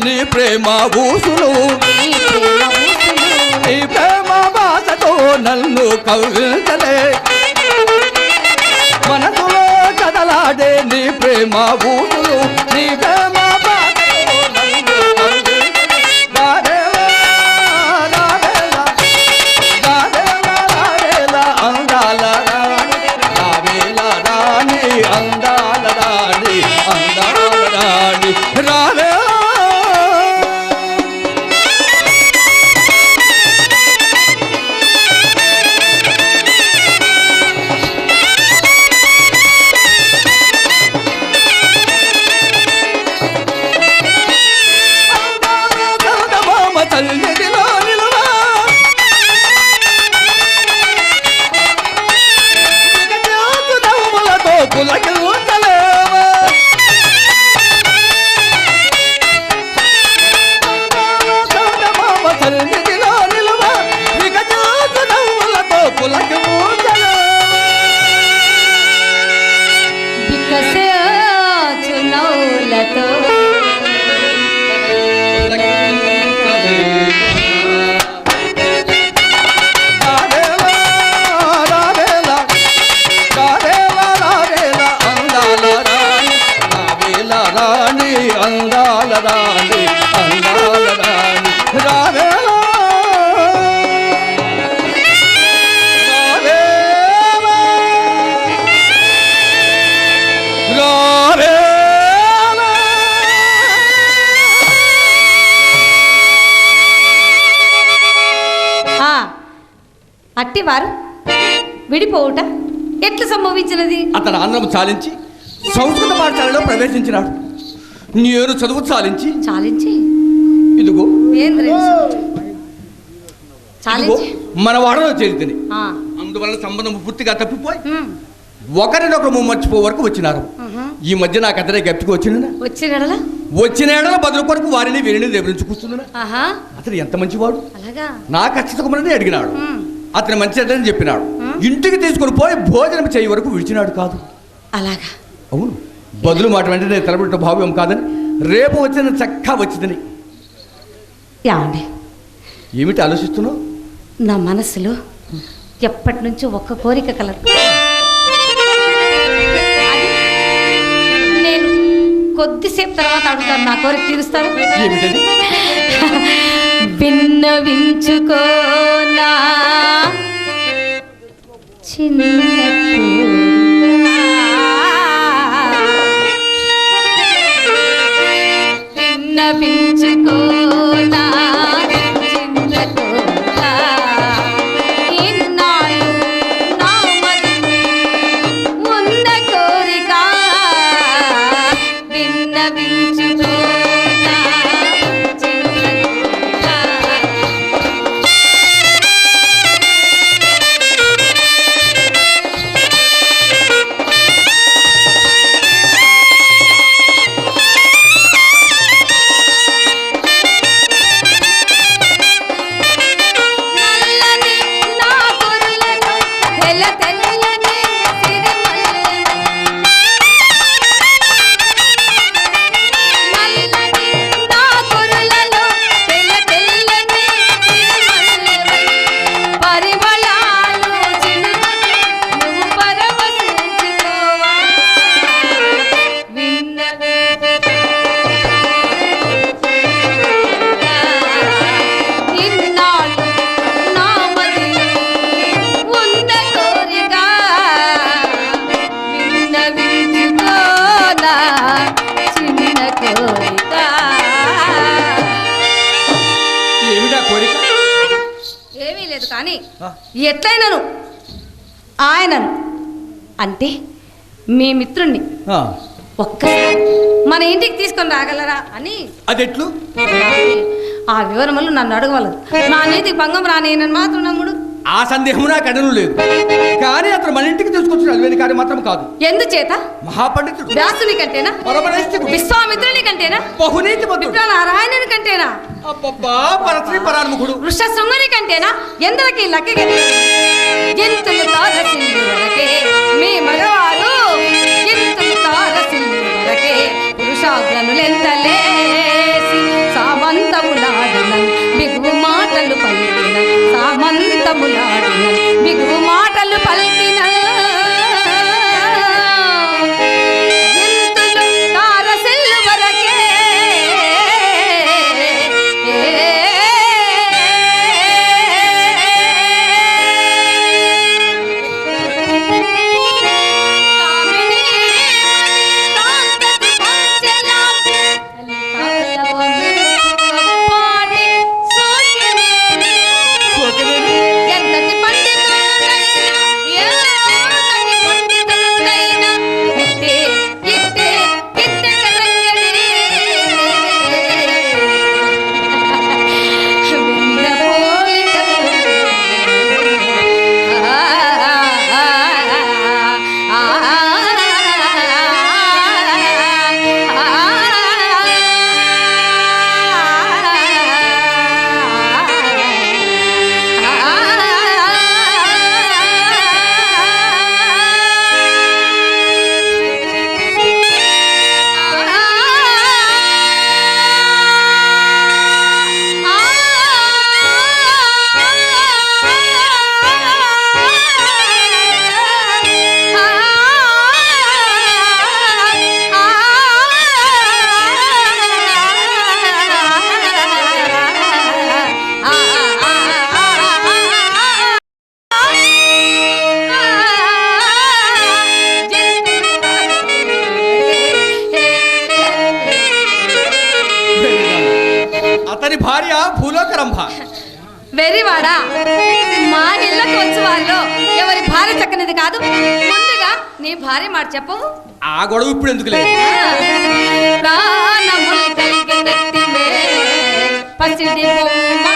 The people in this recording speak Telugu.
నీ ప్రేమ ఊసులు నీ ప్రేమ భాషతో నన్ను కవించలే మనసులో కదలాడే నీ ప్రేమ ఊసులు నీ ప్రేమ భాషతో నన్ను అందాల రాణి అందాల రాణి అందాల రాణి రావే అట్టివారు విడిపోవుట ఎట్లా సంభవించినది? అతను ఆంధ్రము చాలించి సంస్కృత పాఠశాలలో ప్రవేశించినాడు. నేను చదువు చాలించి ఇదిగో మన వాడలో చేరితిని. అందువల్ల సంబంధం పూర్తిగా తప్పిపోయి ఒకరినొకరు మర్చిపో వరకు వచ్చినారు. ఈ మధ్య నాకు అతనే గప్పికి వచ్చిన ఎడల బదులు కొరకు వారిని వీరిని దేవుని అతను ఎంత మంచివాడు, నా ఖచ్చితమని అడిగినాడు. అతను మంచి అతని చెప్పినాడు. ఇంటికి తీసుకుని పోయి భోజనం చేయ వరకు విడిచినాడు కాదు. అలాగా? అవును. బదులు మాట వెంటనే తలబెట్ట భావ్యం కాదని రేపు వచ్చిన చక్కా వచ్చిందని. ఏమిటి ఆలోచిస్తున్నావు? నా మనసులో ఎప్పటి నుంచో ఒక్క కోరిక కలదు. కొద్దిసేపు తర్వాత అడుగుతాను, నా కోరిక తీరుస్తాను. ఏమిటది? విన్నవించుకోనా చిన్న విన్నవించుకోనా చిన్న ఇన్నాళ్ళు నా మది ఉన్న కోరిక విన్నవించుకోనా చిన్న కానీ ఎట్లయినను ఆయనను అంటే మీ మిత్రుణ్ణి ఒక్కసారి మన ఇంటికి తీసుకొని రాగలరా అని. అదెట్లు? ఆ వివరములు నన్ను అడగవలదు. నా నీతికి భంగం రానేనని మాత్రం నమ్ముడు. ఆ సందేహం నాకు అడను లేదు. కానీ అతను మన ఇంటికి తీసుకొచ్చిన అల్వేని కార్యం మాత్రం కాదు. ఎందుచేత? మహాపండితుడు వ్యాసుని కంటేనా? విశ్వామిత్రుని కంటేనా? బహునీతి నారాయణుని కంటేనా? పరశ్రీ పరాన్ముఖుడు వృషశృంగుని కంటేనా? ఎందరికి లక్కగలి ఎంతులు తారసిల్లు వరకే మీ మగవారు ఎంతులు తారసిల్లు వరకే పురుషాగ్రనులెంతలేసి సామంతములాడిన బిగువు మాటలు పలికిన సామంతములాడిన బిగువు మాటలు పలికిన ఎంతులు తారసిల్లు వరకే అతని భార్య భూలోకరంభ. వెర్రివాడా, మా ఇళ్ళకు వచ్చే వాళ్ళు ఎవరి భార్య చక్కనిది కాదు. ముందుగా నీ భార్య మాట చెప్పవు. ఆ గొడవ ఇప్పుడు ఎందుకు లేదు? ప్రాణములు కలిగి నెత్తిమే పసిడి బొమ్మ